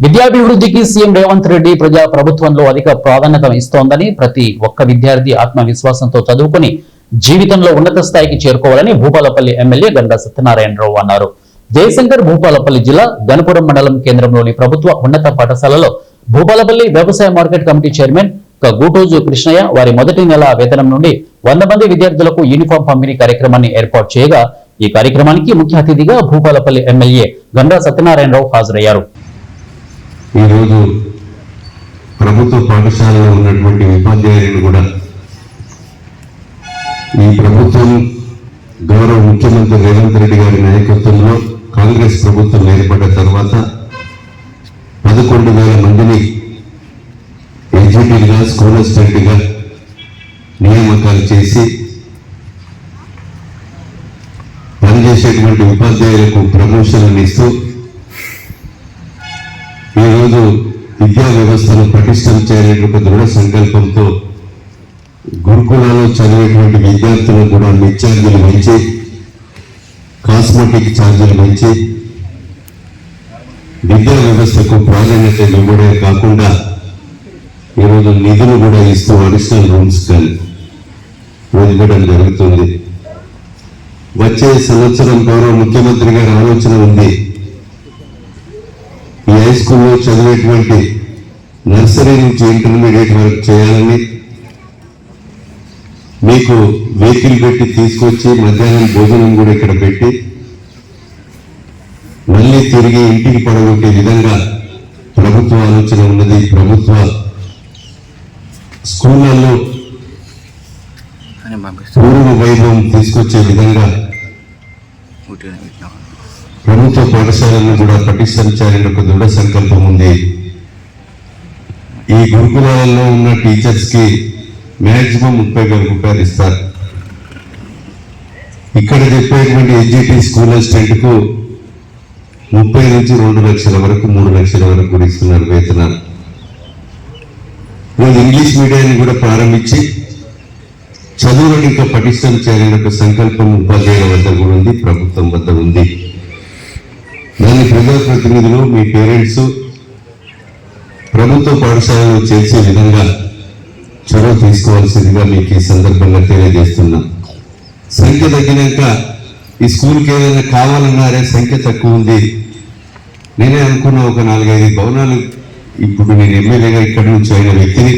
విద్యాభివృద్ధికి CM Revanth Reddy ప్రజా ప్రభుత్వంలో అధిక ప్రాధాన్యత ఇస్తోందని, ప్రతి ఒక్క విద్యార్థి ఆత్మవిశ్వాసంతో చదువుకుని జీవితంలో ఉన్నత స్థాయికి చేరుకోవాలని భూపాలపల్లి ఎమ్మెల్యే గంగా సత్యనారాయణరావు అన్నారు. జయశంకర్ భూపాలపల్లి జిల్లా గణపురం మండలం కేంద్రంలోని ప్రభుత్వ ఉన్నత పాఠశాలలో భూపాలపల్లి వ్యవసాయ market committee chairman Gutoju Krishnaiah వారి మొదటి నెల వేతనం నుండి 100 మంది విద్యార్థులకు యూనిఫామ్ పంపిణీ కార్యక్రమాన్ని ఏర్పాటు చేయగా, ఈ కార్యక్రమానికి ముఖ్య అతిథిగా భూపాలపల్లి ఎమ్మెల్యే గంగా సత్యనారాయణరావు హాజరయ్యారు. ఈరోజు ప్రభుత్వ పాఠశాలలో ఉన్నటువంటి ఉపాధ్యాయులను కూడా ఈ ప్రభుత్వం గౌరవ ముఖ్యమంత్రి రేవంత్ రెడ్డి గారి నాయకత్వంలో కాంగ్రెస్ ప్రభుత్వం ఏర్పడ్డ తర్వాత 11,000 మందిని ఎగ్జిక్యూటివ్గా, స్కూల్ అసిస్టెంట్గా నియామకాలు చేసి పనిచేసేటువంటి ఉపాధ్యాయులకు ప్రమోషన్లు ఇస్తూ ఈరోజు విద్యా వ్యవస్థను పటిష్టం చేయాలనే ఒక దృఢ సంకల్పంతో గురుకులాల్లో చదివేటువంటి విద్యార్థులను కూడా మిడ్ ఛార్జీలు పెంచి, కాస్మెటిక్ ఛార్జీలు పెంచి విద్యా వ్యవస్థకు ప్రాధాన్యత ఇవ్వడమే కాకుండా ఈరోజు నిధులు కూడా ఇస్తూ అడిషనల్ రూమ్స్ వదిలిపెట్టడం జరుగుతుంది. వచ్చే సంవత్సరం గౌరవ ముఖ్యమంత్రి గారి ఆలోచన ఉంది, ఈ హై స్కూల్లో చదివేటువంటి నర్సరీ నుంచి ఇంటర్మీడియట్ వరకు చేయాలని, మీకు వెహికల్ పెట్టి తీసుకొచ్చి మధ్యాహ్నం భోజనం కూడా ఇక్కడ పెట్టి మళ్ళీ తిరిగి ఇంటికి పడగొట్టే విధంగా ప్రభుత్వ ఆలోచన ఉన్నది. ప్రభుత్వ స్కూళ్లలో పూర్వ వైభవం తీసుకొచ్చే విధంగా ప్రభుత్వ పాఠశాలను కూడా పటిష్టంచాలని ఒక దృఢ సంకల్పం ఉంది. ఈ గురుకులాలలో ఉన్న టీచర్స్ కి మ్యాక్సిమం 30,000 రూపాయలు ఇస్తారు. ఇక్కడ చెప్పేటువంటి ఎడ్జిటి స్కూల్ అసిస్టెంట్ కు 30 నుంచి 2 లక్షల వరకు 3 లక్షల వరకు కూడా ఇస్తున్నారు వేతనాలు. ఇంగ్లీష్ మీడియాన్ని కూడా ప్రారంభించి చదువులను ఇంకా పటిష్టం చేయాలని ఒక సంకల్పం ఉపాధ్యాయుల వద్ద కూడా ఉంది, ప్రభుత్వం వద్ద ఉంది. దాన్ని ప్రజాప్రతినిధులు, మీ పేరెంట్స్ ప్రభుత్వ పాఠశాలలో చేసే విధంగా చొరవ తీసుకోవాల్సిందిగా మీకు ఈ సందర్భంగా తెలియజేస్తున్నాం. సంఖ్య తగ్గినాక ఈ స్కూల్కి ఏదైనా కావాలన్నారే, సంఖ్య తక్కువ ఉంది. నేనే అనుకున్న ఒక 4-5 భవనాలు, ఇప్పుడు నేను ఎమ్మెల్యేగా ఇక్కడి నుంచి అయిన వ్యక్తిని